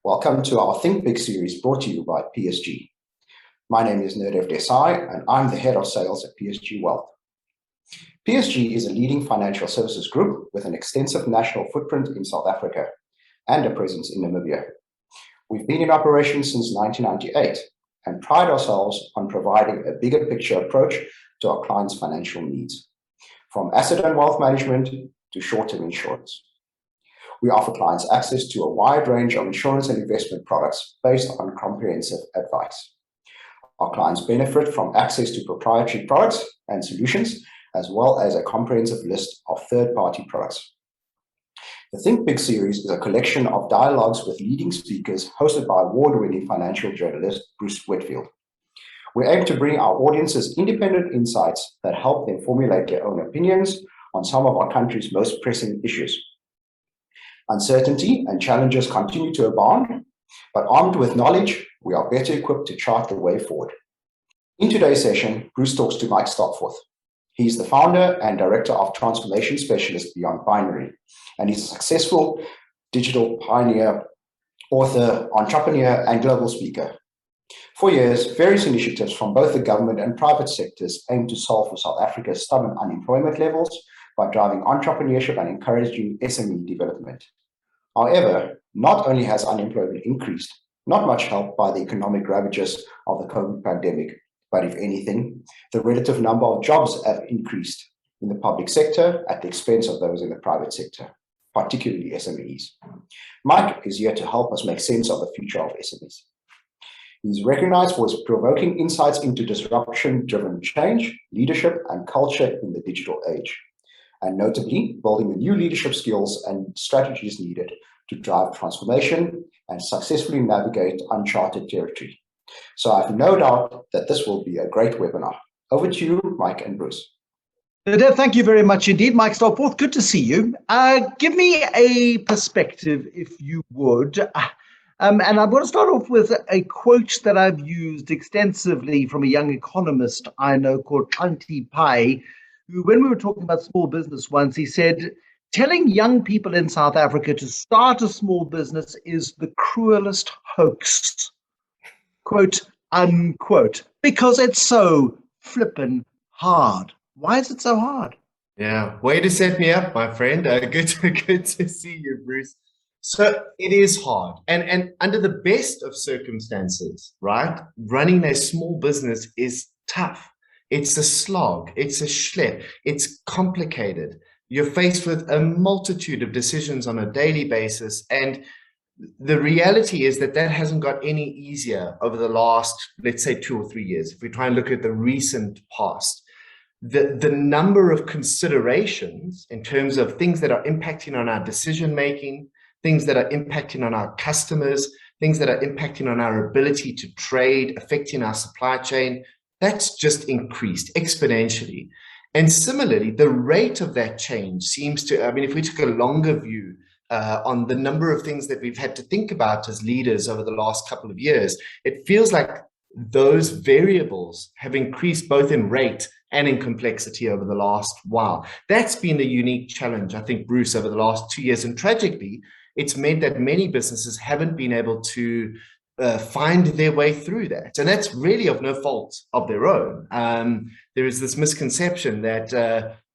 Welcome to our Think Big series brought to you by PSG. My name is Nirdev Desai and I'm the head of sales at PSG Wealth. PSG is a leading financial services group with an extensive national footprint in South Africa and a presence in Namibia. We've been in operation since 1998 and pride ourselves on providing a bigger picture approach to our clients' financial needs, from asset and wealth management to short-term insurance. We offer clients access to a wide range of insurance and investment products based on comprehensive advice. Our clients benefit from access to proprietary products and solutions, as well as a comprehensive list of third-party products. The Think Big series is a collection of dialogues with leading speakers hosted by award-winning financial journalist Bruce Whitfield. We aim to bring our audiences independent insights that help them formulate their own opinions on some of our country's most pressing issues. Uncertainty and challenges continue to abound, but armed with knowledge, we are better equipped to chart the way forward. In today's session, Bruce talks to Mike Stopforth. He's the founder and director of transformation specialist Beyond Binary, and he's a successful digital pioneer, author, entrepreneur, and global speaker. For years, various initiatives from both the government and private sectors aim to solve for South Africa's stubborn unemployment levels by driving entrepreneurship and encouraging SME development. However, not only has unemployment increased, not much helped by the economic ravages of the COVID pandemic, but if anything, the relative number of jobs have increased in the public sector at the expense of those in the private sector, particularly SMEs. Mike is here to help us make sense of the future of SMEs. He's recognized for his provoking insights into disruption-driven change, leadership, and culture in the digital age, and notably building the new leadership skills and strategies needed to drive transformation and successfully navigate uncharted territory. So I have no doubt that this will be a great webinar. Over to you, Mike and Bruce. Dave, thank you very much indeed. Mike Stopforth, good to see you. Give me a perspective, if you would. And I want to start off with a quote that I've used extensively from a young economist I know called Antti Pai, who, when we were talking about small business once, he said, telling young people in South Africa to start a small business is the cruelest hoax, quote, unquote, because it's so flippin' hard. Why is it so hard? Yeah, way to set me up, my friend. Good to see you, Bruce. So it is hard. And under the best of circumstances, right, running a small business is tough. It's a slog, it's a schlep, it's complicated. You're faced with a multitude of decisions on a daily basis. And the reality is that that hasn't got any easier over the last, let's say, 2 or 3 years. If we try and look at the recent past, the number of considerations in terms of things that are impacting on our decision-making, things that are impacting on our customers, things that are impacting on our ability to trade, affecting our supply chain, that's just increased exponentially. And similarly, the rate of that change seems to, I mean, if we took a longer view on the number of things that we've had to think about as leaders over the last couple of years, it feels like those variables have increased both in rate and in complexity over the last while. That's been the unique challenge, I think, Bruce, over the last 2 years. And tragically, it's meant that many businesses haven't been able to find their way through that, and that's really of no fault of their own. There is this misconception that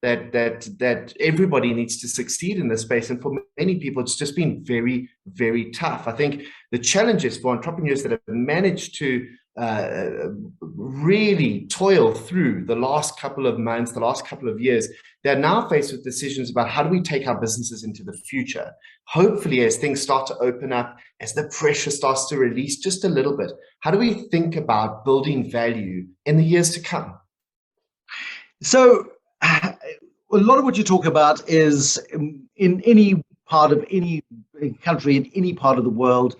that everybody needs to succeed in this space, and for many people, it's just been very, very tough. I think the challenges for entrepreneurs that have managed to really toil through the last couple of months, the last couple of years, they're now faced with decisions about how do we take our businesses into the future. Hopefully, as things start to open up, as the pressure starts to release just a little bit, how do we think about building value in the years to come? So a lot of what you talk about is in any part of any country, in any part of the world,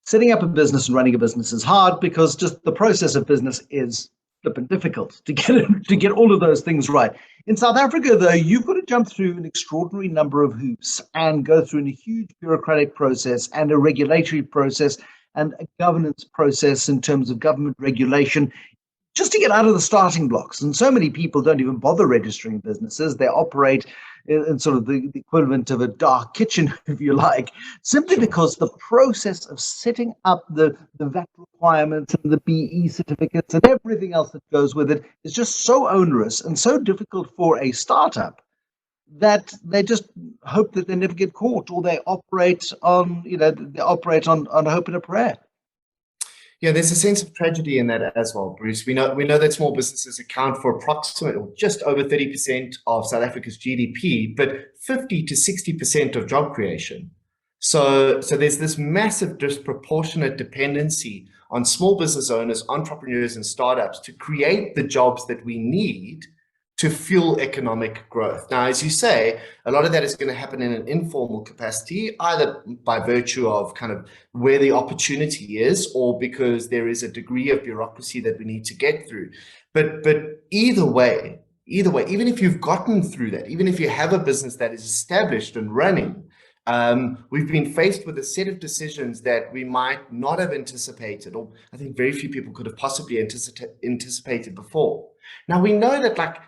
setting up a business and running a business is hard because just the process of business is flippin' difficult to get all of those things right. In South Africa, though, you've got to jump through an extraordinary number of hoops and go through a huge bureaucratic process and a regulatory process and a governance process in terms of government regulation. just to get out of the starting blocks. And so many people don't even bother registering businesses. They operate in sort of the equivalent of a dark kitchen, if you like, simply because the process of setting up the VAT requirements and the BE certificates and everything else that goes with it is just so onerous and so difficult for a startup that they just hope that they never get caught, or they operate on, on hope and a prayer. Yeah, there's a sense of tragedy in that as well, Bruce. We know that small businesses account for approximately, or just over 30% of South Africa's GDP, but 50 to 60% of job creation. So there's this massive disproportionate dependency on small business owners, entrepreneurs, and startups to create the jobs that we need to fuel economic growth. Now, as you say, a lot of that is going to happen in an informal capacity, either by virtue of kind of where the opportunity is, or because there is a degree of bureaucracy that we need to get through. But either way, even if you've gotten through that, even if you have a business that is established and running, we've been faced with a set of decisions that we might not have anticipated, or I think very few people could have possibly anticipated before. Now, we know that,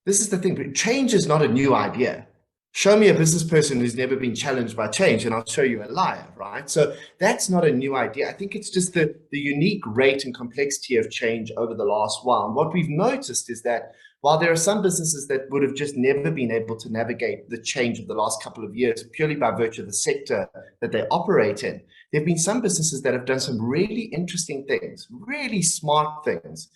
this is the thing, change is not a new idea. Show me a business person who's never been challenged by change, and I'll show you a liar, right? So that's not a new idea. I think it's just the unique rate and complexity of change over the last while. And what we've noticed is that while there are some businesses that would have just never been able to navigate the change of the last couple of years purely by virtue of the sector that they operate in, there have been some businesses that have done some really interesting things, really smart things,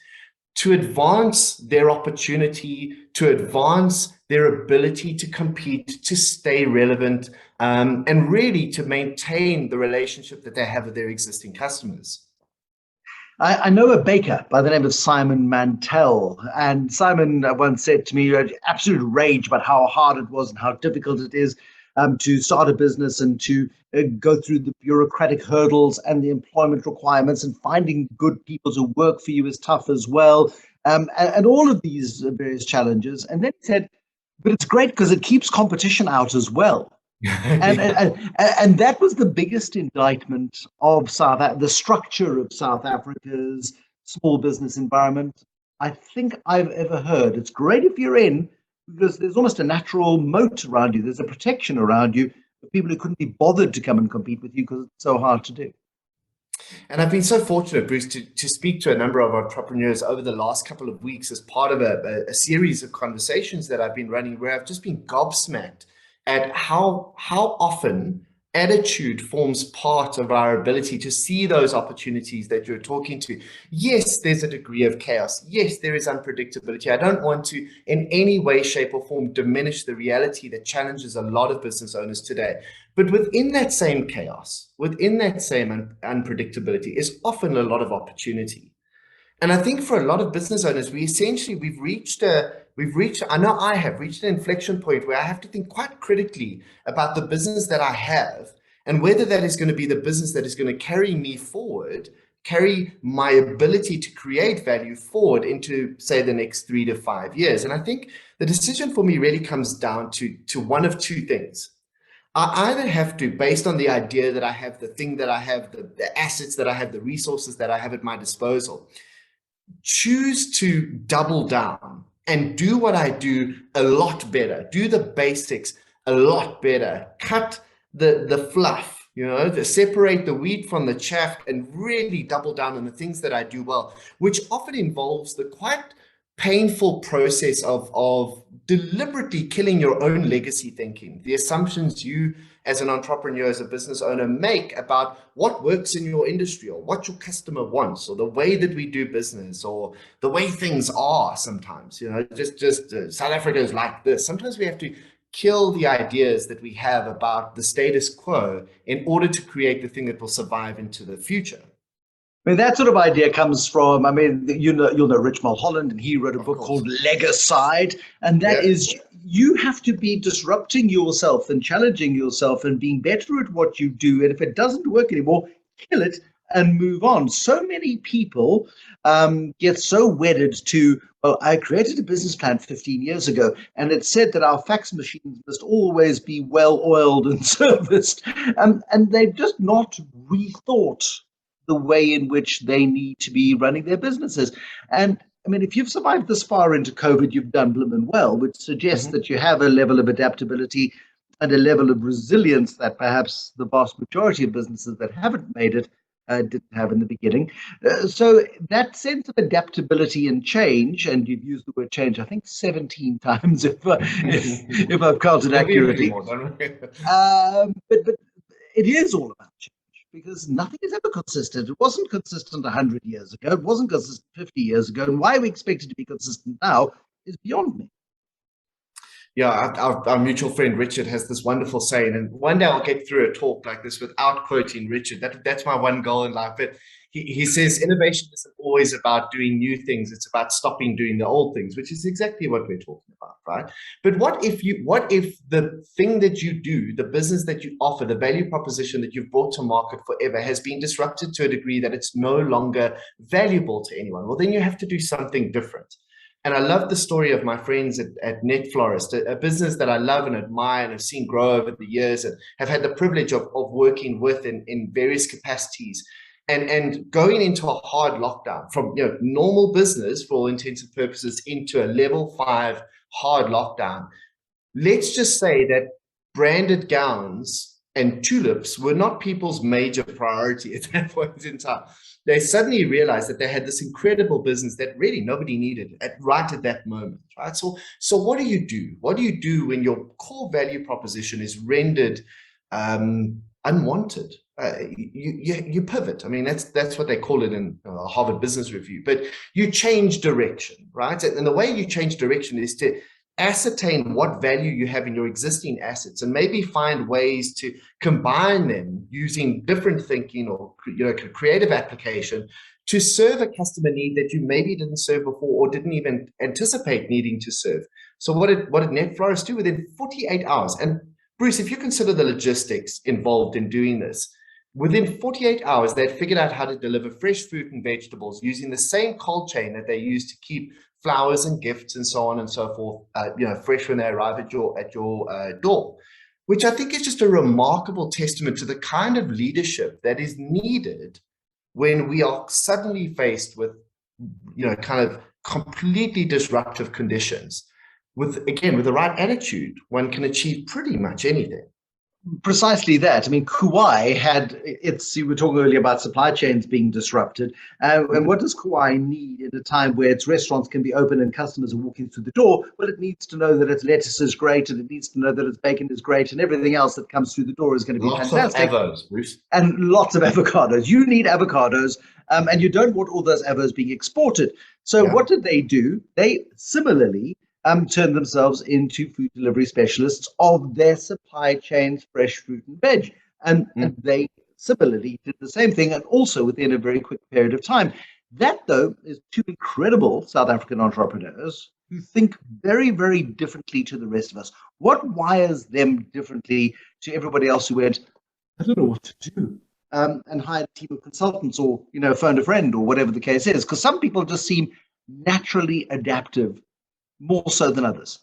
to advance their opportunity, to advance their ability to compete, to stay relevant, and really to maintain the relationship that they have with their existing customers. I know a baker by the name of Simon Mantell, and Simon once said to me, absolute rage about how hard it was and how difficult it is to start a business and to go through the bureaucratic hurdles and the employment requirements, and finding good people to work for you is tough as well, and all of these various challenges. And then he said, but it's great because it keeps competition out as well. And that was the biggest indictment of the structure of South Africa's small business environment I think I've ever heard. It's great if you're in, because there's almost a natural moat around you. There's a protection around you for people who couldn't be bothered to come and compete with you because it's so hard to do. And I've been so fortunate, Bruce, to speak to a number of entrepreneurs over the last couple of weeks as part of a series of conversations that I've been running, where I've just been gobsmacked at how often attitude forms part of our ability to see those opportunities that you're talking to. Yes, there's a degree of chaos. Yes, there is unpredictability. I don't want to in any way, shape, or form diminish the reality that challenges a lot of business owners today. But within that same chaos, within that same unpredictability is often a lot of opportunity. And I think for a lot of business owners, we've reached I know I have reached an inflection point where I have to think quite critically about the business that I have, and whether that is going to be the business that is going to carry me forward, carry my ability to create value forward into, say, the next 3 to 5 years. And I think the decision for me really comes down to one of two things. I either have to, based on the idea that I have, the thing that I have, the assets that I have, the resources that I have at my disposal, choose to double down and do what I do a lot better, do the basics a lot better, cut the fluff, to separate the wheat from the chaff, and really double down on the things that I do well, which often involves the quite painful process of deliberately killing your own legacy thinking, the assumptions you as an entrepreneur, as a business owner, make about what works in your industry, or what your customer wants, or the way that we do business, or the way things are sometimes. Just South Africa is like this. Sometimes we have to kill the ideas that we have about the status quo in order to create the thing that will survive into the future. I mean, that sort of idea comes from, you'll know Rich Mulholland, and he wrote a book called Legicide, and that is, you have to be disrupting yourself and challenging yourself and being better at what you do. And if it doesn't work anymore, kill it and move on. So many people get so wedded to, well, I created a business plan 15 years ago, and it said that our fax machines must always be well oiled and serviced, and they've just not rethought the way in which they need to be running their businesses. And I mean, if you've survived this far into COVID, you've done blooming well, which suggests Mhm. that you have a level of adaptability and a level of resilience that perhaps the vast majority of businesses that haven't made it didn't have in the beginning. So that sense of adaptability and change, and you've used the word change, I think 17 times if I've counted There'll be a few accurately. more, don't worry. But it is all about change because nothing is ever consistent. It wasn't consistent 100 years ago. It wasn't consistent 50 years ago. And why we expect it to be consistent now is beyond me. Yeah, our mutual friend Richard has this wonderful saying, and one day I'll get through a talk like this without quoting Richard. That's my one goal in life. But he says innovation isn't always about doing new things; it's about stopping doing the old things, which is exactly what we're talking about, right? But what if the thing that you do, the business that you offer, the value proposition that you've brought to market forever has been disrupted to a degree that it's no longer valuable to anyone? Well, then you have to do something different. And I love the story of my friends at Net Florist, a business that I love and admire and have seen grow over the years and have had the privilege of working with in various capacities. And going into a hard lockdown from normal business for all intents and purposes into a level 5 hard lockdown. Let's just say that branded gowns and tulips were not people's major priority at that point in time. They suddenly realized that they had this incredible business that really nobody needed right at that moment, right? So what do you do? What do you do when your core value proposition is rendered unwanted? You pivot. I mean, that's what they call it in Harvard Business Review. But you change direction, right? And the way you change direction is to ascertain what value you have in your existing assets and maybe find ways to combine them using different thinking or creative application to serve a customer need that you maybe didn't serve before or didn't even anticipate needing to serve. So what did Net Florist do within 48 hours? And Bruce, if you consider the logistics involved in doing this, within 48 hours, they'd figured out how to deliver fresh fruit and vegetables using the same cold chain that they use to keep flowers and gifts and so on and so forth, fresh when they arrive at your door, which I think is just a remarkable testament to the kind of leadership that is needed when we are suddenly faced with, kind of completely disruptive conditions. With the right attitude, one can achieve pretty much anything. Precisely that. I mean, Kauai you were talking earlier about supply chains being disrupted. And what does Kauai need in a time where its restaurants can be open and customers are walking through the door? Well, it needs to know that its lettuce is great and it needs to know that its bacon is great and everything else that comes through the door is going to be fantastic. Lots of avos, Bruce. And lots of avocados. You need avocados and you don't want all those avos being exported. So what did they do? They similarly turned themselves into food delivery specialists of their supply chains, fresh fruit and veg. And they similarly did the same thing and also within a very quick period of time. That, though, is two incredible South African entrepreneurs who think very, very differently to the rest of us. What wires them differently to everybody else who went, I don't know what to do, and hired a team of consultants or, phoned a friend or whatever the case is? Because some people just seem naturally adaptive more so than others.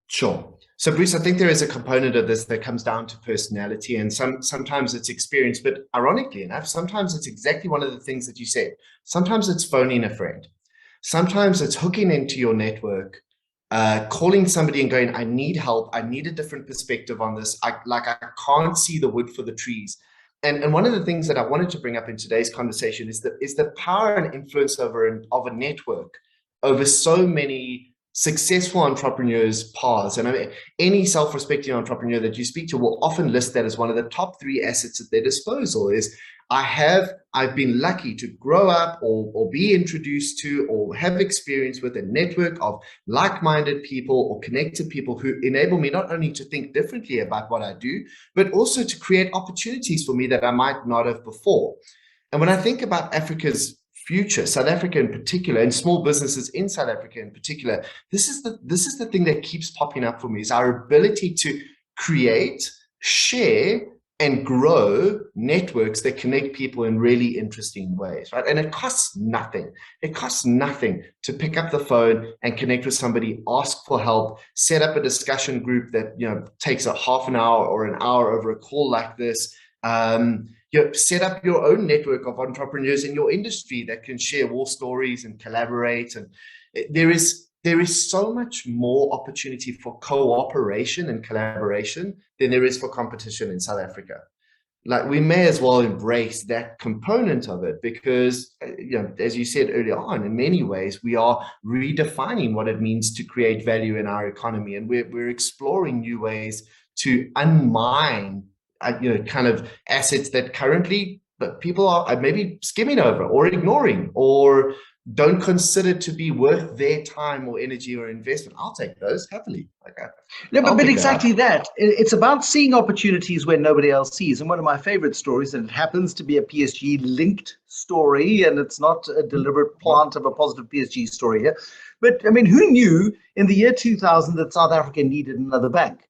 Sure. So, Bruce, I think there is a component of this that comes down to personality, and sometimes it's experience. But ironically enough, sometimes it's exactly one of the things that you said. Sometimes it's phoning a friend. Sometimes it's hooking into your network, calling somebody and going, I need help. I need a different perspective on this. I can't see the wood for the trees. And one of the things that I wanted to bring up in today's conversation is the power and influence of a network over so many successful entrepreneurs' paths. And I mean, any self-respecting entrepreneur that you speak to will often list that as one of the top 3 assets at their disposal is, I've been lucky to grow up or be introduced to or have experience with a network of like-minded people or connected people who enable me not only to think differently about what I do, but also to create opportunities for me that I might not have before. And when I think about Africa's future, South Africa in particular, and small businesses in South Africa in particular, this is the thing that keeps popping up for me, is our ability to create, share, and grow networks that connect people in really interesting ways, right? And it costs nothing. It costs nothing to pick up the phone and connect with somebody, ask for help, set up a discussion group that takes a half an hour or an hour over a call like this. set up your own network of entrepreneurs in your industry that can share war stories and collaborate. And there is so much more opportunity for cooperation and collaboration than there is for competition in South Africa. Like, we may as well embrace that component of it, because, as you said earlier on, in many ways, we are redefining what it means to create value in our economy. And we're exploring new ways to unmine, kind of assets that currently people are maybe skimming over or ignoring or don't consider to be worth their time or energy or investment. I'll take those happily. No, but exactly that. It's about seeing opportunities where nobody else sees. And one of my favorite stories, and it happens to be a PSG linked story, and it's not a deliberate plant of a positive PSG story here. But I mean, who knew in the year 2000 that South Africa needed another bank?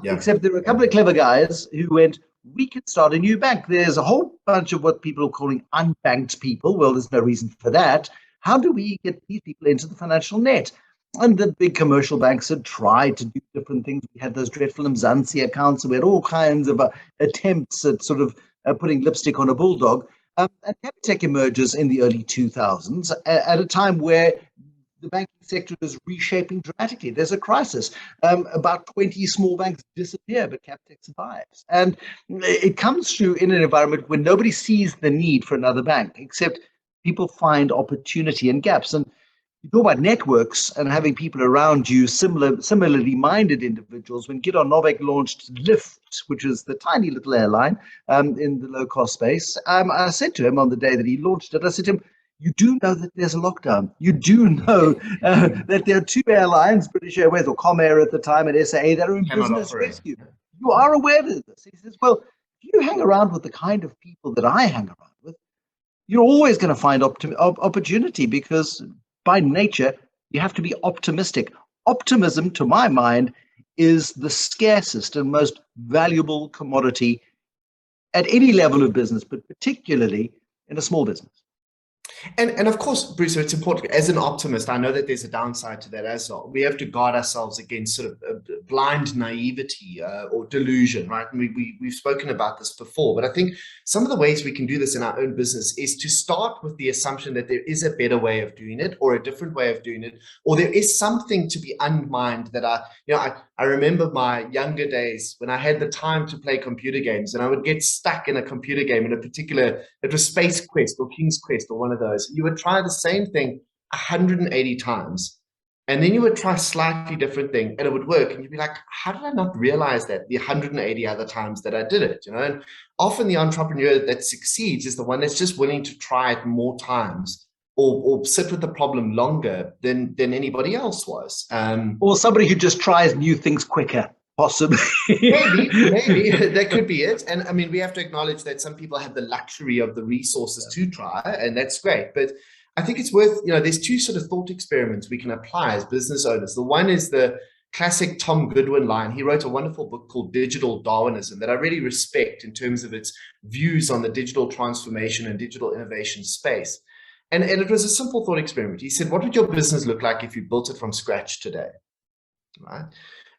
Except there were a couple of clever guys who went, we could start a new bank. There's a whole bunch of what people are calling unbanked people. Well, there's no reason for that. How do we get these people into the financial net? And the big commercial banks had tried to do different things. We had those dreadful Mzansi accounts, and we had all kinds of attempts at sort of putting lipstick on a bulldog. And Capitec emerges in the early 2000s at a time where the banking sector is reshaping dramatically. There's a crisis. About 20 small banks disappear, but Capitec survives. And it comes through in an environment where nobody sees the need for another bank, except people find opportunity and gaps. And you talk about networks and having people around you, similarly minded individuals. When Gidon Novak launched Lyft, which is the tiny little airline in the low-cost space, I said to him on the day that he launched it, I said to him, you do know that there's a lockdown. You do know that there are two airlines, British Airways or Comair at the time and SAA, that are in business rescue. You are aware of this. He says, well, if you hang around with the kind of people that I hang around with, you're always going to find opportunity, because by nature, you have to be optimistic. Optimism, to my mind, is the scarcest and most valuable commodity at any level of business, but particularly in a small business. And of course, Bruce, it's important. As an optimist, I know that there's a downside to that as well. We have to guard ourselves against sort of blind naivety or delusion, right? And we've spoken about this before, but I think some of the ways we can do this in our own business is to start with the assumption that there is a better way of doing it, or a different way of doing it, or there is something to be unmined that I remember my younger days when I had the time to play computer games, and I would get stuck in a computer game in a particular, it was Space Quest or King's Quest or one of those. You would try the same thing 180 times, and then you would try a slightly different thing, and it would work. And you'd be like, how did I not realize that the 180 other times that I did it? And often the entrepreneur that succeeds is the one that's just willing to try it more times, or sit with the problem longer than anybody else was. Or somebody who just tries new things quicker. Possibly. maybe that could be it. And I mean, we have to acknowledge that some people have the luxury of the resources to try, and that's great. But I think it's worth, there's two sort of thought experiments we can apply as business owners. The one is the classic Tom Goodwin line. He wrote a wonderful book called Digital Darwinism that I really respect in terms of its views on the digital transformation and digital innovation space. And it was a simple thought experiment. He said, what would your business look like if you built it from scratch today? Right?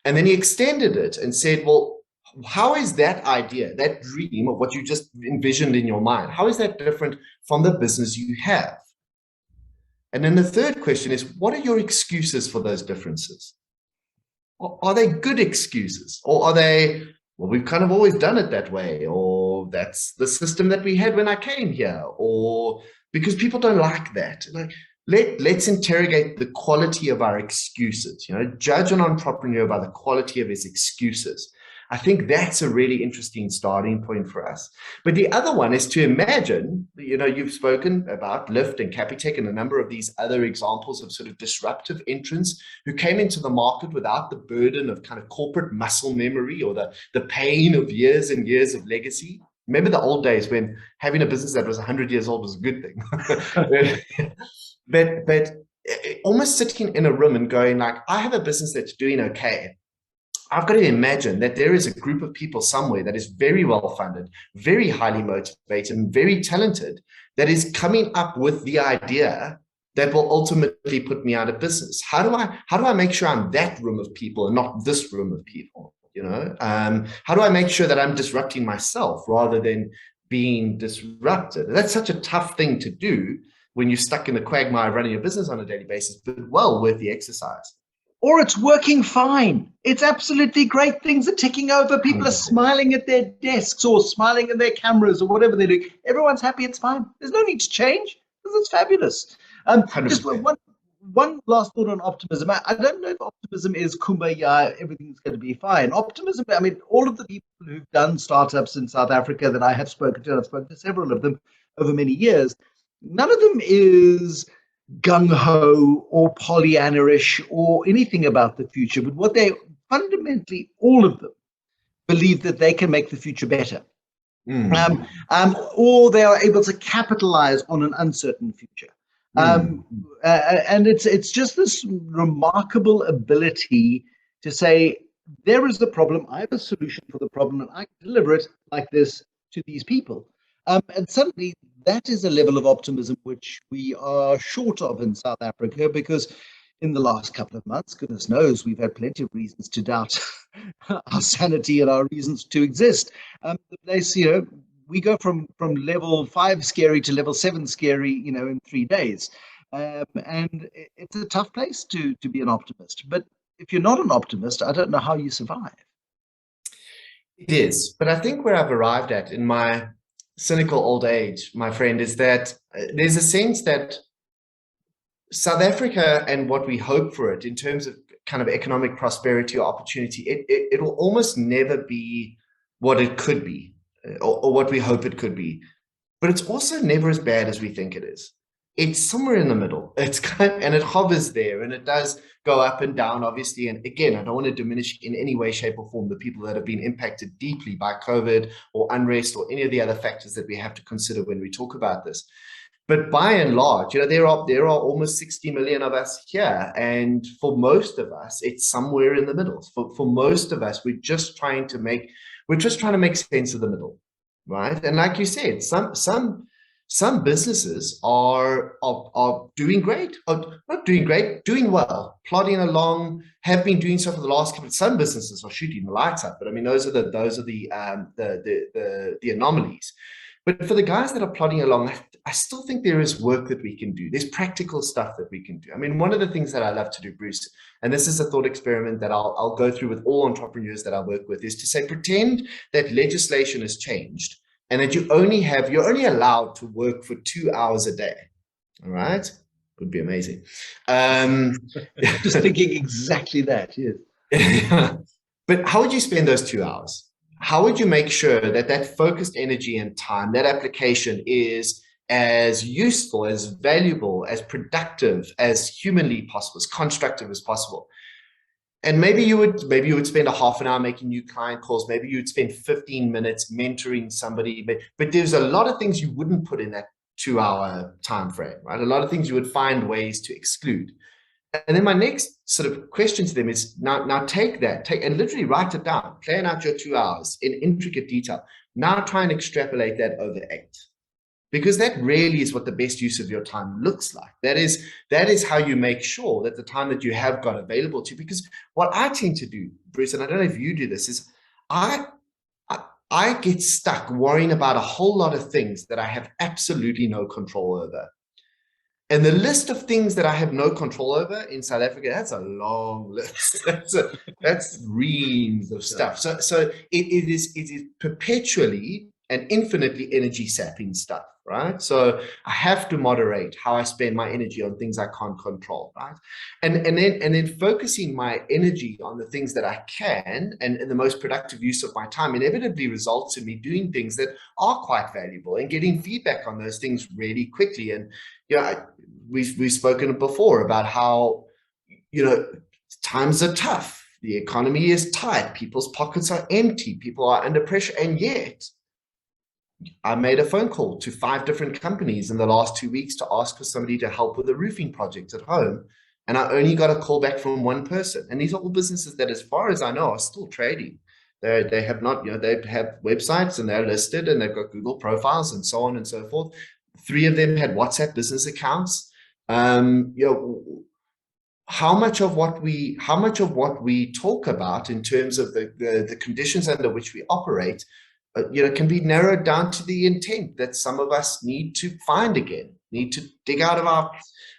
And then he extended it and said, well, how is that idea, that dream of what you just envisioned in your mind, how is that different from the business you have? And then the third question is, what are your excuses for those differences? Are they good excuses? Or are they, well, we've kind of always done it that way, or that's the system that we had when I came here, or because people don't like that. Let's interrogate the quality of our excuses, judge an entrepreneur by the quality of his excuses. I think that's a really interesting starting point for us. But the other one is to imagine, you've spoken about Lyft and Capitec and a number of these other examples of sort of disruptive entrants who came into the market without the burden of kind of corporate muscle memory or the pain of years and years of legacy. Remember the old days when having a business that was 100 years old was a good thing. But almost sitting in a room and going like, I have a business that's doing okay. I've got to imagine that there is a group of people somewhere that is very well funded, very highly motivated, and very talented, that is coming up with the idea that will ultimately put me out of business. How do I make sure I'm that room of people and not this room of people? How do I make sure that I'm disrupting myself rather than being disrupted. That's such a tough thing to do when you're stuck in the quagmire of running your business on a daily basis, but well worth the exercise. Or it's working fine. It's absolutely great. Things are ticking over. People are 100%. smiling at their desks or smiling at their cameras or whatever they're doing. Everyone's happy. It's fine. There's no need to change because it's fabulous. Just 100%. one last thought on optimism. I don't know if optimism is kumbaya, everything's going to be fine. Optimism, I mean, all of the people who've done startups in South Africa that I have spoken to, and I've spoken to several of them over many years, none of them is gung-ho or Pollyanna-ish or anything about the future, but what they fundamentally, all of them, believe that they can make the future better. Or they are able to capitalize on an uncertain future. And it's just this remarkable ability to say, there is the problem, I have a solution for the problem, and I can deliver it like this to these people. And suddenly, that is a level of optimism which we are short of in South Africa, because in the last couple of months, goodness knows, we've had plenty of reasons to doubt our sanity and our reasons to exist. The place, we go from level 5 scary to level 7 scary, in 3 days. And it's a tough place to be an optimist. But if you're not an optimist, I don't know how you survive. It is. But I think where I've arrived at in my cynical old age, my friend, is that there's a sense that South Africa and what we hope for it in terms of kind of economic prosperity or opportunity, it will almost never be what it could be or what we hope it could be. But it's also never as bad as we think it is. It's somewhere in the middle. And it hovers there, and it does go up and down, obviously. And again, I don't want to diminish in any way, shape, or form the people that have been impacted deeply by COVID or unrest or any of the other factors that we have to consider when we talk about this. But by and large, there are almost 60 million of us here. And for most of us, it's somewhere in the middle. For most of us, we're just trying to make sense of the middle, right? And like you said, some businesses are doing great, or not doing great, doing well, plodding along, have been doing so for the last couple. Some businesses are shooting the lights up, but I mean, those are the anomalies. But for the guys that are plodding along, I still think there is work that we can do. There's practical stuff that we can do. I mean, one of the things that I love to do, Bruce, and this is a thought experiment that I'll go through with all entrepreneurs that I work with, is to say, pretend that legislation has changed and that you're only allowed to work for 2 hours a day. All right? Would be amazing. Just thinking exactly that, yes. But how would you spend those 2 hours? How would you make sure that focused energy and time, that application, is as useful, as valuable, as productive, as humanly possible, as constructive as possible? And maybe you would spend a half an hour making new client calls. Maybe you'd spend 15 minutes mentoring somebody. But there's a lot of things you wouldn't put in that 2 hour time frame, right? A lot of things you would find ways to exclude. And then my next sort of question to them is, now take and literally write it down, plan out your 2 hours in intricate detail. Now try and extrapolate that over 8, because that really is what the best use of your time looks like. That is how you make sure that the time that you have got available to you. Because what I tend to do, Bruce, and I don't know if you do this, is I get stuck worrying about a whole lot of things that I have absolutely no control over. And the list of things that I have no control over in South Africa, that's a long list. That's reams of stuff. So it is perpetually and infinitely energy sapping stuff, right? So I have to moderate how I spend my energy on things I can't control, right? And then focusing my energy on the things that I can, and the most productive use of my time inevitably results in me doing things that are quite valuable and getting feedback on those things really quickly. And we've spoken before about how times are tough, the economy is tight, people's pockets are empty, people are under pressure, and yet I made a phone call to 5 different companies in the last 2 weeks to ask for somebody to help with a roofing project at home, and I only got a call back from one person. And these are all businesses that, as far as I know, are still trading. They have not, they have websites and they're listed and they've got Google profiles and so on and so forth. 3 of them had WhatsApp business accounts. How much of what we talk about in terms of the conditions under which we operate can be narrowed down to the intent that some of us need to find again, need to dig out of our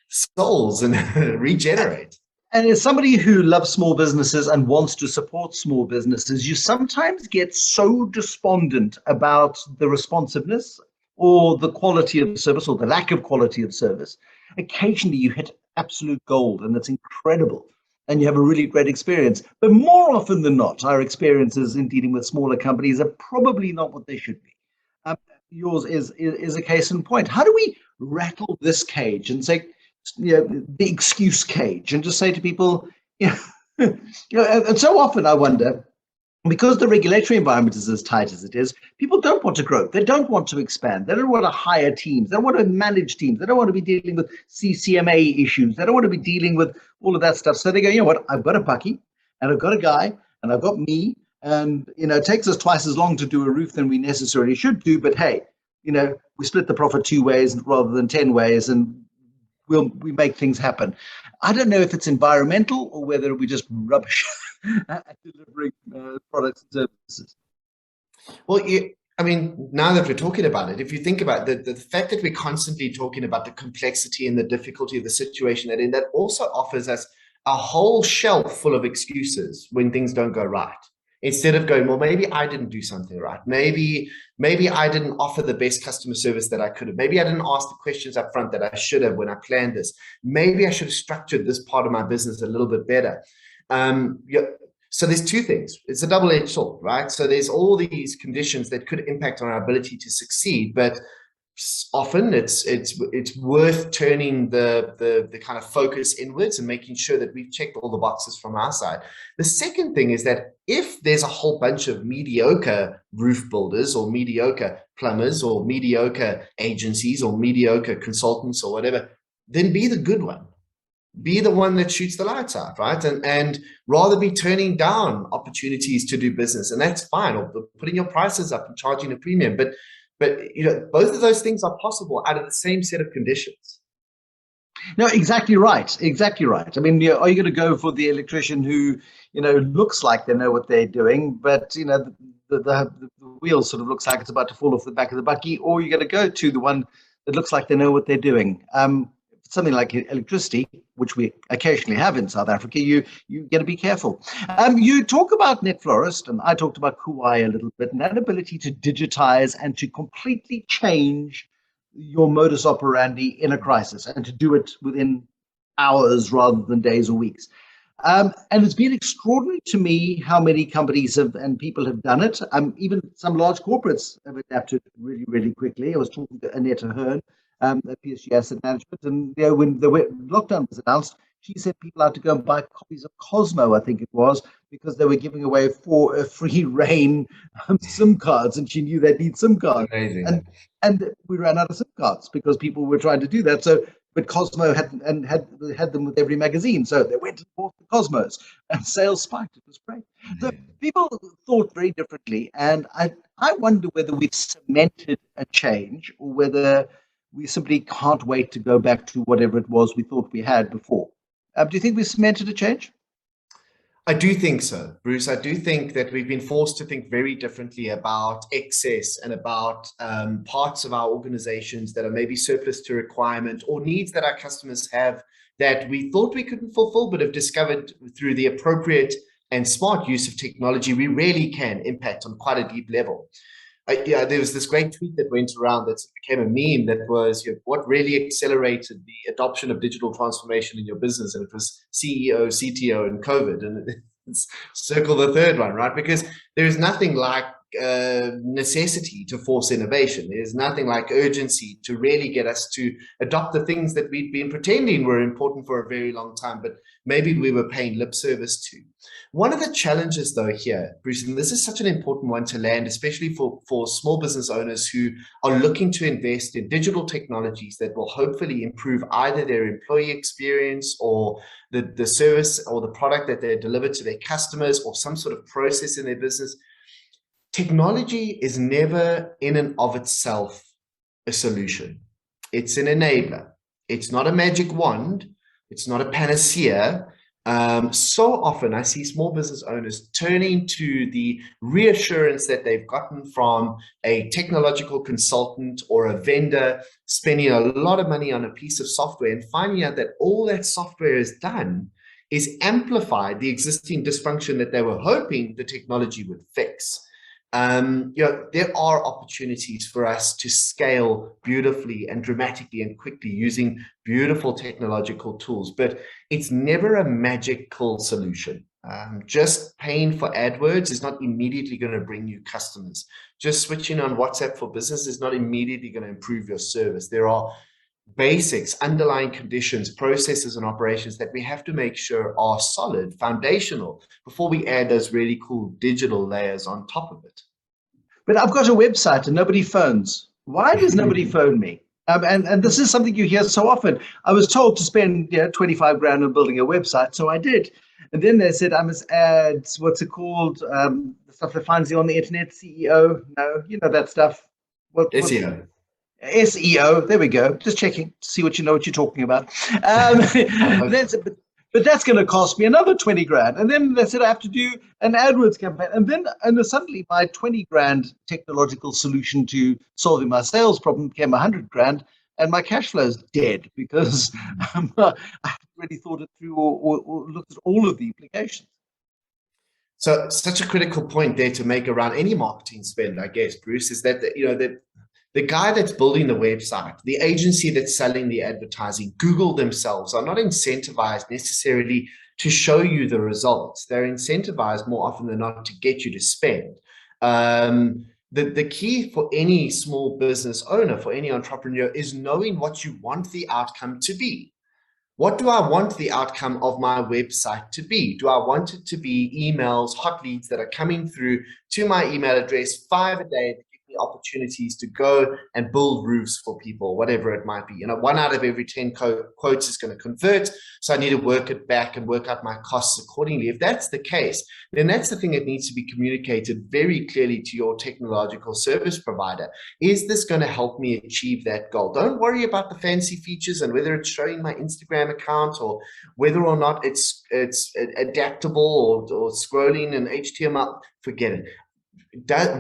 souls and regenerate. And as somebody who loves small businesses and wants to support small businesses, you sometimes get so despondent about the responsiveness or the quality of service or the lack of quality of service. Occasionally you hit absolute gold and it's incredible and you have a really great experience. But more often than not, our experiences in dealing with smaller companies are probably not what they should be. Yours is a case in point. How do we rattle this cage and say, the excuse cage, and just say to people, and so often I wonder, because the regulatory environment is as tight as it is, people don't want to grow. They don't want to expand. They don't want to hire teams. They don't want to manage teams. They don't want to be dealing with CCMA issues. They don't want to be dealing with all of that stuff. So they go, you know what, I've got a bucky and I've got a guy and I've got me. And, it takes us twice as long to do a roof than we necessarily should do. But hey, we split the profit 2 ways rather than 10 ways. And we make things happen. I don't know if it's environmental or whether we just rubbish at delivering products and services. Well, now that we're talking about it, if you think about the fact that we're constantly talking about the complexity and the difficulty of the situation that also offers us a whole shelf full of excuses when things don't go right. Instead of going, well, maybe I didn't do something right. Maybe I didn't offer the best customer service that I could have. Maybe I didn't ask the questions up front that I should have when I planned this. Maybe I should have structured this part of my business a little bit better. So there's two things. It's a double-edged sword, right? So there's all these conditions that could impact on our ability to succeed, but often it's worth turning the kind of focus inwards and making sure that we've checked all the boxes from our side. The second thing is that if there's a whole bunch of mediocre roof builders or mediocre plumbers or mediocre agencies or mediocre consultants or whatever, then be the good one. Be the one that shoots the lights out, right? And rather be turning down opportunities to do business. And that's fine, or putting your prices up and charging a premium. But both of those things are possible out of the same set of conditions. No, exactly right. Exactly right. I mean, are you going to go for the electrician who, looks like they know what they're doing, but, the wheel sort of looks like it's about to fall off the back of the bucky, or you're going to go to the one that looks like they know what they're doing? Something like electricity, which we occasionally have in South Africa, you got to be careful. You talk about NetFlorist, and I talked about Kuwai a little bit, and that ability to digitize and to completely change your modus operandi in a crisis, and to do it within hours rather than days or weeks. And it's been extraordinary to me how many companies and people have done it. Even some large corporates have adapted really, really quickly. I was talking to Annette Ahern at PSG Asset Management, and when the lockdown was announced, she said people had to go and buy copies of Cosmo, I think it was, because they were giving away for a free reign SIM cards, and she knew they'd need SIM cards. Amazing. And we ran out of SIM cards because people were trying to do that. So, but Cosmo had them with every magazine, so they went and bought the Cosmos, and sales spiked. It was great. So people thought very differently, and I wonder whether we've cemented a change or whether we simply can't wait to go back to whatever it was we thought we had before. Do you think we cemented a change? I do think so, Bruce. I do think that we've been forced to think very differently about excess and about parts of our organizations that are maybe surplus to requirement, or needs that our customers have that we thought we couldn't fulfill, but have discovered through the appropriate and smart use of technology, we really can impact on quite a deep level. There was this great tweet that went around that became a meme that was, what really accelerated the adoption of digital transformation in your business? And it was CEO, CTO, and COVID. And it's circle the third one, right? Because there is nothing like necessity to force innovation. There's nothing like urgency to really get us to adopt the things that we've been pretending were important for a very long time, but maybe we were paying lip service to. One of the challenges, though, here, Bruce, and this is such an important one to land, especially for small business owners who are looking to invest in digital technologies that will hopefully improve either their employee experience or the service or the product that they deliver to their customers, or some sort of process in their business. Technology is never in and of itself a solution. It's an enabler. It's not a magic wand. It's not a panacea. So often I see small business owners turning to the reassurance that they've gotten from a technological consultant or a vendor, spending a lot of money on a piece of software and finding out that all that software has done is amplify the existing dysfunction that they were hoping the technology would fix. There are opportunities for us to scale beautifully and dramatically and quickly using beautiful technological tools, but it's never a magical solution. Just paying for AdWords is not immediately going to bring you customers. Just switching on WhatsApp for Business is not immediately going to improve your service. There are basics, underlying conditions, processes, and operations that we have to make sure are solid, foundational, before we add those really cool digital layers on top of it. But I've got a website and nobody phones. Why does nobody phone me? And this is something you hear so often. I was told to spend 25 grand on building a website, so I did. And then they said I must add, what's it called? The stuff that finds you on the internet, CEO. No, you know that stuff. SEO. SEO. There we go. Just checking to see what you know what you're talking about. But that's going to cost me another 20 grand. And then they said I have to do an AdWords campaign. And then suddenly my 20 grand technological solution to solving my sales problem became 100 grand. And my cash flow is dead because I haven't really thought it through or looked at all of the implications. So such a critical point there to make around any marketing spend, I guess, Bruce, is that the guy that's building the website, the agency that's selling the advertising, Google themselves are not incentivized necessarily to show you the results. They're incentivized more often than not to get you to spend. The key for any small business owner, for any entrepreneur, is knowing what you want the outcome to be. What do I want the outcome of my website to be? Do I want it to be emails, hot leads that are coming through to my email address 5 a day that give me opportunities to go and build roofs for people, whatever it might be? 1 out of every 10 quotes is going to convert. So I need to work it back and work out my costs accordingly. If that's the case, then that's the thing that needs to be communicated very clearly to your technological service provider. Is this going to help me achieve that goal? Don't worry about the fancy features and whether it's showing my Instagram account or whether or not it's adaptable or scrolling in HTML. Forget it.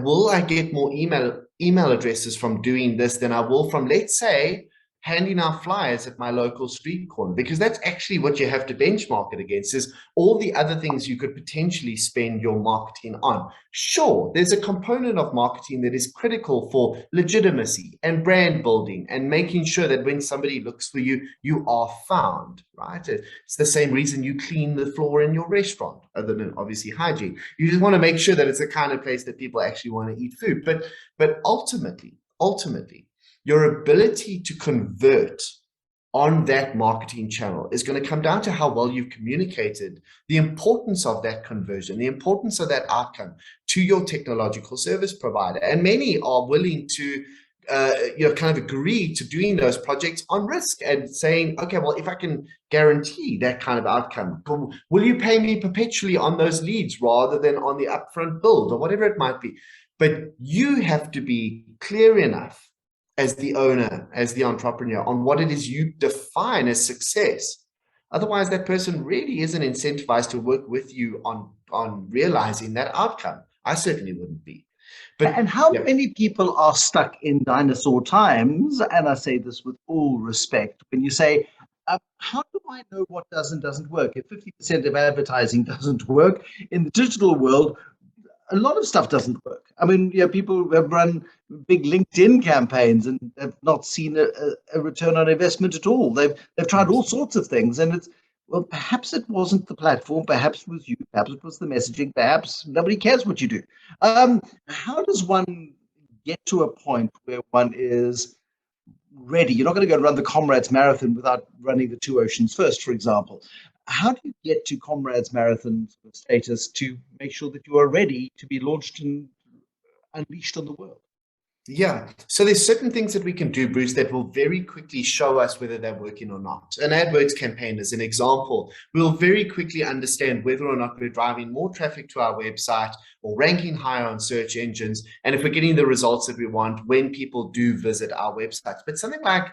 Will I get more email addresses from doing this than I will from, let's say, handing out flyers at my local street corner? Because that's actually what you have to benchmark it against, is all the other things you could potentially spend your marketing on. Sure, there's a component of marketing that is critical for legitimacy and brand building and making sure that when somebody looks for you, you are found, right? It's the same reason you clean the floor in your restaurant, other than obviously hygiene. You just want to make sure that it's the kind of place that people actually want to eat food. But ultimately, your ability to convert on that marketing channel is going to come down to how well you've communicated the importance of that conversion, the importance of that outcome to your technological service provider. And many are willing to kind of agree to doing those projects on risk and saying, okay, well, if I can guarantee that kind of outcome, will you pay me perpetually on those leads rather than on the upfront build or whatever it might be? But you have to be clear enough as the owner, as the entrepreneur, on what it is you define as success. Otherwise, that person really isn't incentivized to work with you on realizing that outcome. I certainly wouldn't be. And how many people are stuck in dinosaur times? And I say this with all respect, when you say, how do I know what does and doesn't work? If 50% of advertising doesn't work in the digital world, a lot of stuff doesn't work. I mean, people have run big LinkedIn campaigns and have not seen a return on investment at all. They've tried all sorts of things, and it's, well, perhaps it wasn't the platform, perhaps it was you, perhaps it was the messaging, perhaps nobody cares what you do. How does one get to a point where one is ready? You're not going to go run the Comrades Marathon without running the Two Oceans first, for example. How do you get to Comrades Marathon status to make sure that you are ready to be launched and unleashed on the world? Yeah, so there's certain things that we can do, Bruce, that will very quickly show us whether they're working or not. An AdWords campaign is an example. We'll very quickly understand whether or not we're driving more traffic to our website or ranking higher on search engines, and if we're getting the results that we want when people do visit our websites. But something like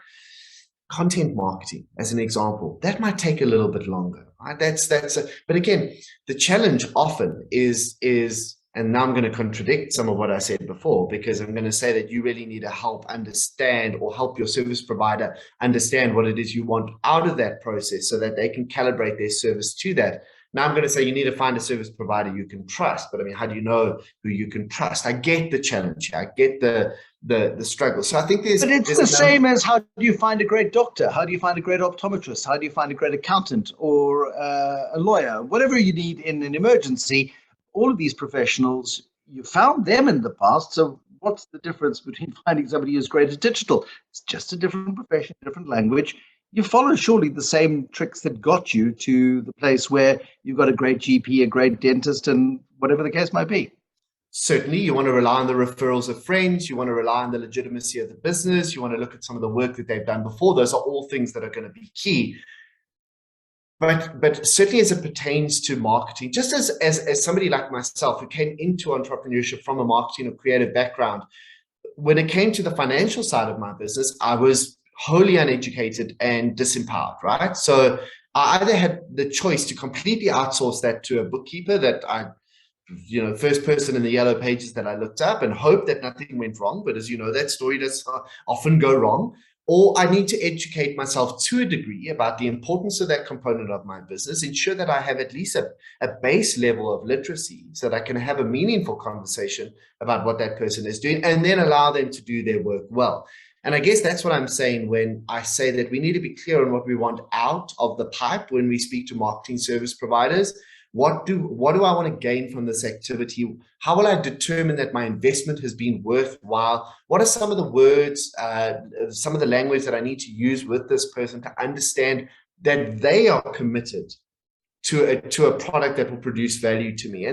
content marketing, as an example, that might take a little bit longer, Right? But again, the challenge often is, and now I'm going to contradict some of what I said before, because I'm going to say that you really need to help understand, or help your service provider understand what it is you want out of that process, so that they can calibrate their service to that. Now I'm going to say you need to find a service provider you can trust. But I mean, how do you know who you can trust? I get the challenge. I get the struggle. So I think But it's the same as, how do you find a great doctor? How do you find a great optometrist? How do you find a great accountant or a lawyer? Whatever you need in an emergency, all of these professionals, you found them in the past. So what's the difference between finding somebody who's great at digital? It's just a different profession, different language. You follow surely the same tricks that got you to the place where you've got a great GP, a great dentist, and whatever the case might be. Certainly, you want to rely on the referrals of friends. You want to rely on the legitimacy of the business. You want to look at some of the work that they've done before. Those are all things that are going to be key. But certainly as it pertains to marketing, just as somebody like myself who came into entrepreneurship from a marketing or creative background, when it came to the financial side of my business, I was wholly uneducated and disempowered, right? So I either had the choice to completely outsource that to a bookkeeper that first person in the yellow pages that I looked up, and hope that nothing went wrong. But as you know, that story does often go wrong. Or I need to educate myself to a degree about the importance of that component of my business, ensure that I have at least a base level of literacy so that I can have a meaningful conversation about what that person is doing, and then allow them to do their work well. And I guess that's what I'm saying when I say that we need to be clear on what we want out of the pipe when we speak to marketing service providers. What do I want to gain from this activity? How will I determine that my investment has been worthwhile? What are some of the words, some of the language that I need to use with this person to understand that they are committed to a product that will produce value to me?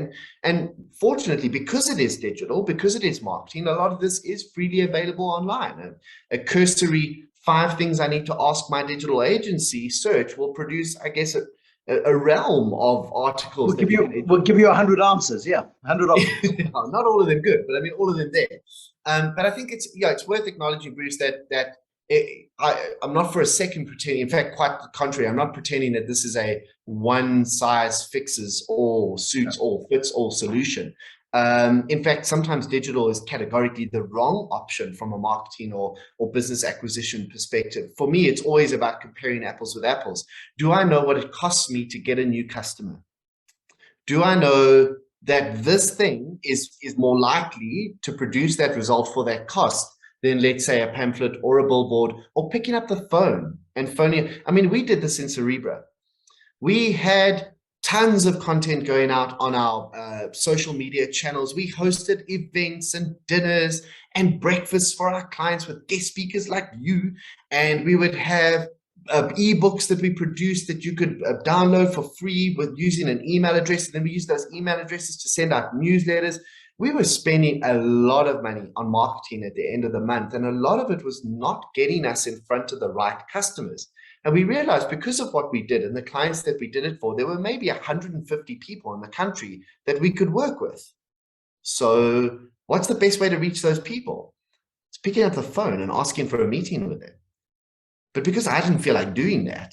And fortunately, because it is digital, because it is marketing, a lot of this is freely available online. A cursory 5 things I need to ask my digital agency search will produce, I guess, a realm of articles. We'll give you 100 answers. Yeah, 100 options. Not all of them good, but I mean, all of them there. But I think it's worth acknowledging, Bruce, that I'm not for a second pretending. In fact, quite the contrary, I'm not pretending that this is a one size fixes all, suits all, fits all solution. In fact, sometimes digital is categorically the wrong option from a marketing or business acquisition perspective. For me, it's always about comparing apples with apples. Do I know what it costs me to get a new customer? Do I know that this thing is more likely to produce that result for that cost than, let's say, a pamphlet or a billboard, or picking up the phone and phoning? I mean, we did this in Cerebra. We had tons of content going out on our social media channels. We hosted events and dinners and breakfasts for our clients with guest speakers like you. And we would have ebooks that we produced that you could download for free with using an email address. And then we used those email addresses to send out newsletters. We were spending a lot of money on marketing at the end of the month. And a lot of it was not getting us in front of the right customers. And we realized, because of what we did and the clients that we did it for, there were maybe 150 people in the country that we could work with. So what's the best way to reach those people? It's picking up the phone and asking for a meeting with them. But because I didn't feel like doing that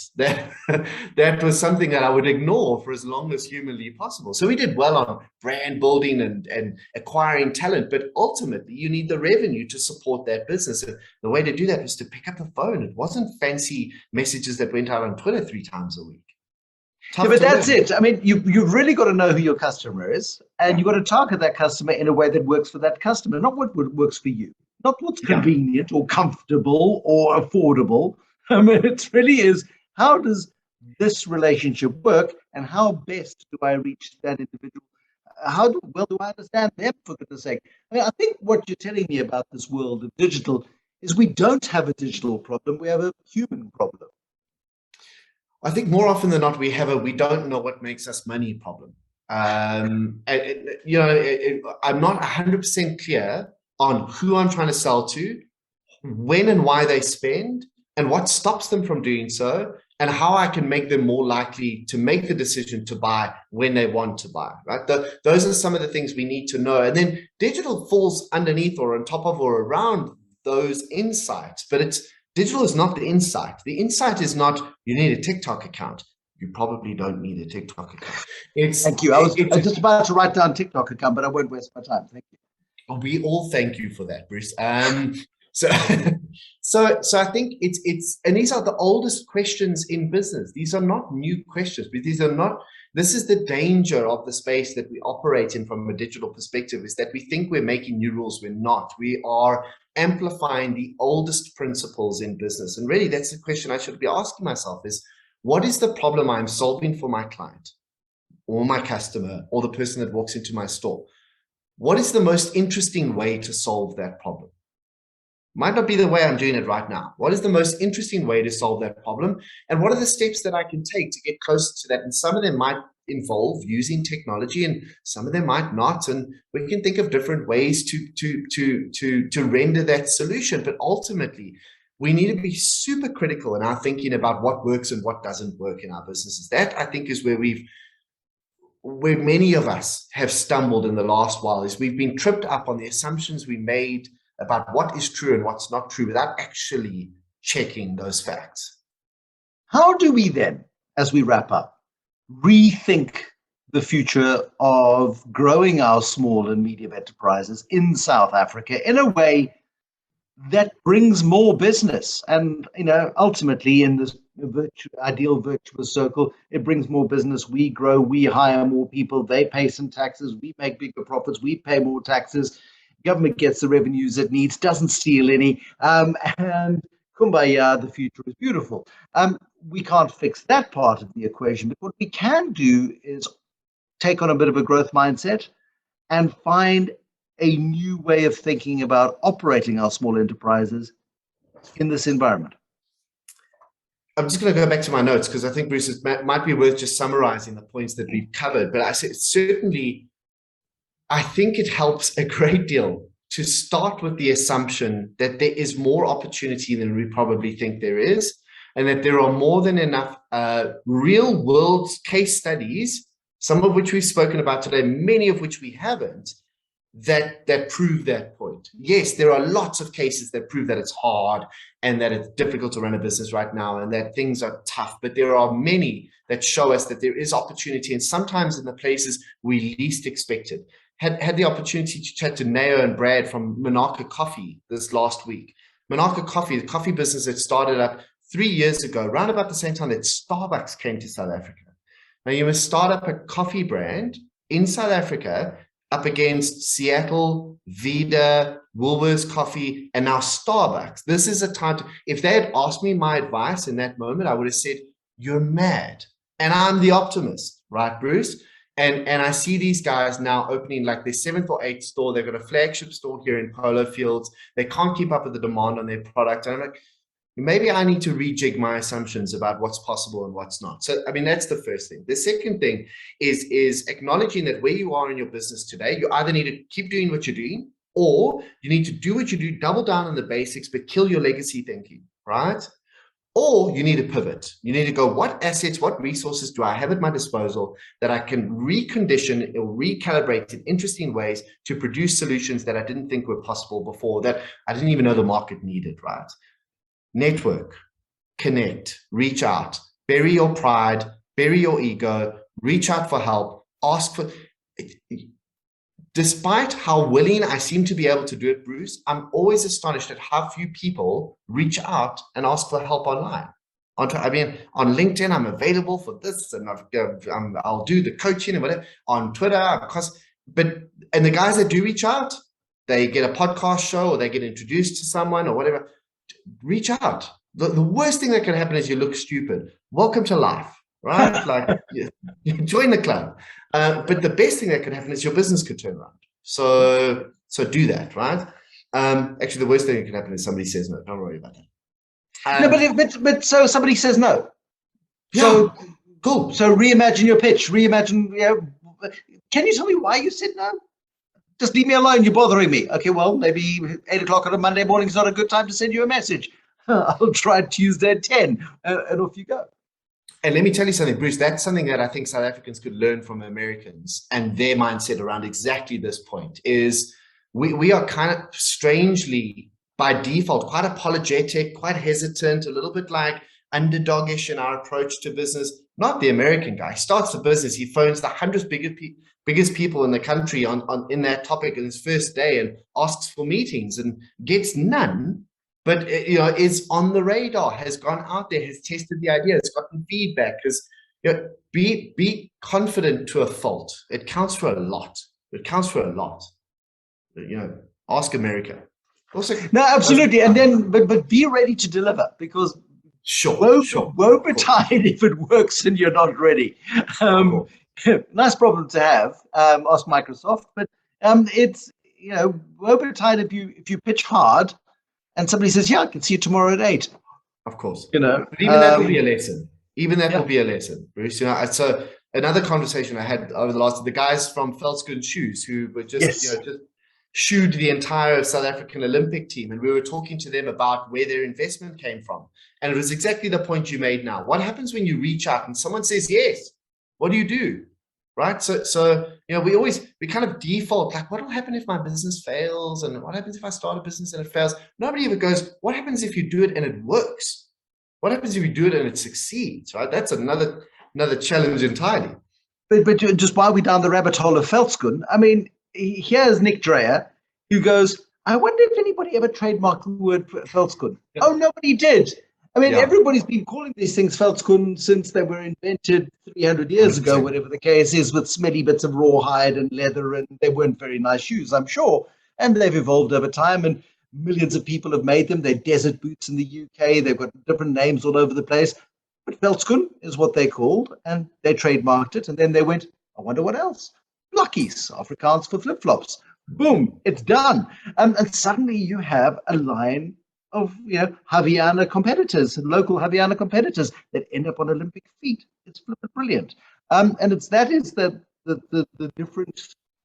was something that I would ignore for as long as humanly possible. So we did well on brand building and acquiring talent, but ultimately you need the revenue to support that business. And the way to do that was to pick up the phone. It wasn't fancy messages that went out on Twitter 3 times a week. Yeah, but that's it. I mean, you've really got to know who your customer is, and you've got to target that customer in a way that works for that customer, not what works for you, not what's convenient or comfortable or affordable. I mean, it really is, how does this relationship work, and how best do I reach that individual? How well do I understand them, for goodness sake? I mean, I think what you're telling me about this world of digital is we don't have a digital problem, we have a human problem. I think more often than not, we don't know what makes us money problem. I'm not 100% clear on who I'm trying to sell to, when and why they spend, and what stops them from doing so, and how I can make them more likely to make the decision to buy when they want to buy, right? Those are some of the things we need to know. And then digital falls underneath or on top of or around those insights, but digital is not the insight. The insight is not, you need a TikTok account. you probably don't need a TikTok account. Thank you. I was just about to write down TikTok account, but I won't waste my time. Thank you. We all thank you for that, Bruce. So, so I think it's, and these are the oldest questions in business. These are not new questions, but these are not. This is the danger of the space that we operate in from a digital perspective, is that we think we're making new rules. We're not. We are amplifying the oldest principles in business. And really, that's the question I should be asking myself: is what is the problem I'm solving for my client, or my customer, or the person that walks into my store? What is the most interesting way to solve that problem? Might not be the way I'm doing it right now. What is the most interesting way to solve that problem? And what are the steps that I can take to get closer to that? And some of them might involve using technology, and some of them might not. And we can think of different ways to render that solution. But ultimately, we need to be super critical in our thinking about what works and what doesn't work in our businesses. That, I think, is where many of us have stumbled in the last while, is we've been tripped up on the assumptions we made about what is true and what's not true without actually checking those facts. How do we then, as we wrap up, rethink the future of growing our small and medium enterprises in South Africa in a way that brings more business? And, ultimately in this ideal virtuous circle, it brings more business. We grow, we hire more people, they pay some taxes, we make bigger profits, we pay more taxes. Government gets the revenues it needs, doesn't steal any, and kumbaya, the future is beautiful. We can't fix that part of the equation, but what we can do is take on a bit of a growth mindset and find a new way of thinking about operating our small enterprises in this environment. I'm just going to go back to my notes, because I think, Bruce, it might be worth just summarizing the points that we've covered. But I said, certainly, I think it helps a great deal to start with the assumption that there is more opportunity than we probably think there is, and that there are more than enough real world case studies, some of which we've spoken about today, many of which we haven't, that prove that point. Yes, there are lots of cases that prove that it's hard and that it's difficult to run a business right now and that things are tough, but there are many that show us that there is opportunity, and sometimes in the places we least expected. Had the opportunity to chat to Neo and Brad from Monarca Coffee this last week. Monarca Coffee, the coffee business that started up 3 years ago, around about the same time that Starbucks came to South Africa. Now, you must start up a coffee brand in South Africa up against Seattle, Vida, Woolworths Coffee, and now Starbucks. This is a time if they had asked me my advice in that moment, I would have said, you're mad. And I'm the optimist, right, Bruce? And I see these guys now opening like their 7th or 8th store. They've got a flagship store here in Polo Fields. They can't keep up with the demand on their product. And I'm like, maybe I need to rejig my assumptions about what's possible and what's not. So, I mean, that's the first thing. The second thing is acknowledging that where you are in your business today, you either need to keep doing what you're doing, or you need to do what you do, double down on the basics, but kill your legacy thinking, right? Or you need to pivot. You need to go, what assets, what resources do I have at my disposal that I can recondition or recalibrate in interesting ways to produce solutions that I didn't think were possible before, that I didn't even know the market needed, right? Network, connect, reach out, bury your pride, bury your ego, reach out for help, ask for... Despite how willing I seem to be able to do it, Bruce, I'm always astonished at how few people reach out and ask for help online. I mean, on LinkedIn, I'm available for this, and I'll do the coaching and whatever. On Twitter, and the guys that do reach out, they get a podcast show or they get introduced to someone or whatever. Reach out. The worst thing that can happen is you look stupid. Welcome to life. Right? Like, join the club. But the best thing that could happen is your business could turn around. So do that, right? Actually, the worst thing that can happen is somebody says no. Don't worry about that. No, but so somebody says no. Yeah, so cool. So reimagine your pitch. Reimagine. Can you tell me why you said no? Just leave me alone. You're bothering me. Okay, well, maybe 8 o'clock on a Monday morning is not a good time to send you a message. I'll try Tuesday at 10, and off you go. And let me tell you something, Bruce, that's something that I think South Africans could learn from Americans and their mindset around exactly this point is we are kind of strangely, by default, quite apologetic, quite hesitant, a little bit like underdogish in our approach to business. not the American guy. He starts the business. He phones the 100 biggest people in the country in that topic on his first day and asks for meetings and gets none. But is on the radar, has gone out there, has tested the idea, has gotten feedback. Because be confident to a fault. It counts for a lot. It counts for a lot. Ask America. Also, no, absolutely, and then but be ready to deliver, because woe betide if it works and you're not ready. Nice problem to have. Ask Microsoft, but it's woe betide if you pitch hard and somebody says, "Yeah, I can see you tomorrow at 8." Of course, but even that will be a lesson. Even that will be a lesson, Bruce. So another conversation I had over the guys from Veldschoen Shoes, who were just shoed the entire South African Olympic team, and we were talking to them about where their investment came from, and it was exactly the point you made now. What happens when you reach out and someone says yes? What do? Right? So we kind of default like, what will happen if my business fails, and what happens if I start a business and it fails? Nobody ever goes, what happens if you do it and it works? What happens if you do it and it succeeds? Right? That's another challenge entirely. But just while we're down the rabbit hole of Veldschoen, I mean, here's Nick Dreyer, who goes, I wonder if anybody ever trademarked the word Veldschoen. Yeah. Oh, nobody did. I mean, everybody's been calling these things Veldschoen since they were invented 300 years ago, whatever the case is, with smelly bits of rawhide and leather, and they weren't very nice shoes, I'm sure. And they've evolved over time, and millions of people have made them. They're desert boots in the UK. They've got different names all over the place. But Veldschoen is what they called, and they trademarked it. And then they went, I wonder what else? Blockies, Afrikaans for flip-flops. Boom, it's done. And suddenly you have a line of Haviana competitors, local Haviana competitors that end up on Olympic feet. It's brilliant. And that is the different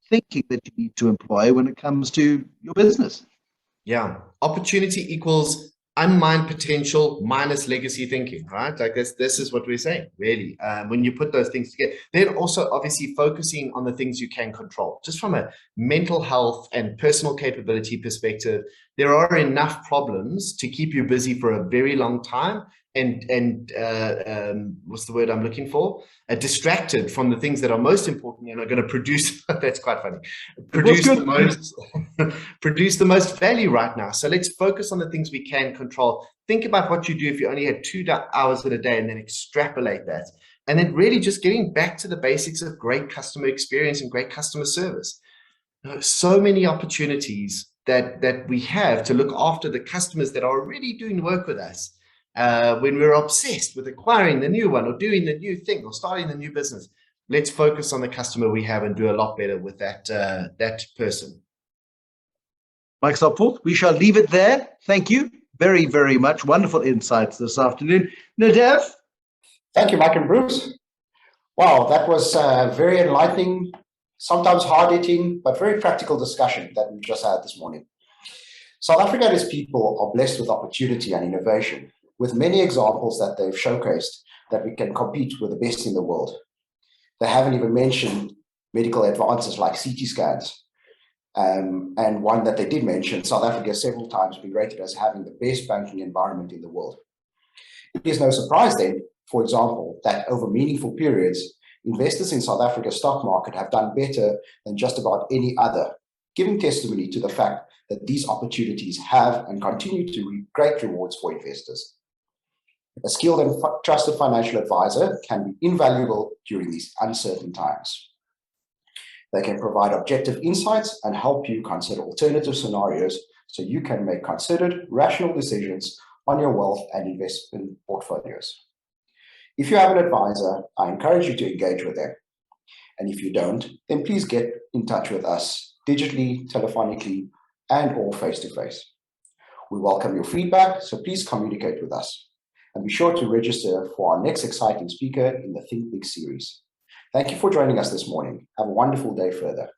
thinking that you need to employ when it comes to your business. Yeah, opportunity equals unmined potential minus legacy thinking, right? Like this is what we're saying, really. When you put those things together, then also obviously focusing on the things you can control. Just from a mental health and personal capability perspective, there are enough problems to keep you busy for a very long time, and what's the word I'm looking for? Distracted from the things that are most important and are going to produce. That's quite funny. Produce the most value right now. So let's focus on the things we can control. Think about what you do if you only had 2 hours in a day, and then extrapolate that. And then really just getting back to the basics of great customer experience and great customer service. So many opportunities that we have to look after the customers that are already doing work with us. When we're obsessed with acquiring the new one or doing the new thing or starting the new business, let's focus on the customer we have and do a lot better with that person. Mike Stopforth, we shall leave it there. Thank you very, very much. Wonderful insights this afternoon. Nadav? Thank you, Mike and Bruce. Wow, that was very enlightening, sometimes hard-hitting, but very practical discussion that we just had this morning. South Africa and its people are blessed with opportunity and innovation, with many examples that they've showcased that we can compete with the best in the world. They haven't even mentioned medical advances like CT scans. And one that they did mention, South Africa has several times been rated as having the best banking environment in the world. It is no surprise then, for example, that over meaningful periods, investors in South Africa's stock market have done better than just about any other, giving testimony to the fact that these opportunities have and continue to reap great rewards for investors. A skilled and trusted financial advisor can be invaluable during these uncertain times. They can provide objective insights and help you consider alternative scenarios so you can make considered, rational decisions on your wealth and investment portfolios. If you have an advisor, I encourage you to engage with them. And if you don't, then please get in touch with us digitally, telephonically, and or face-to-face. We welcome your feedback, so please communicate with us. And be sure to register for our next exciting speaker in the Think Big series. Thank you for joining us this morning. Have a wonderful day further.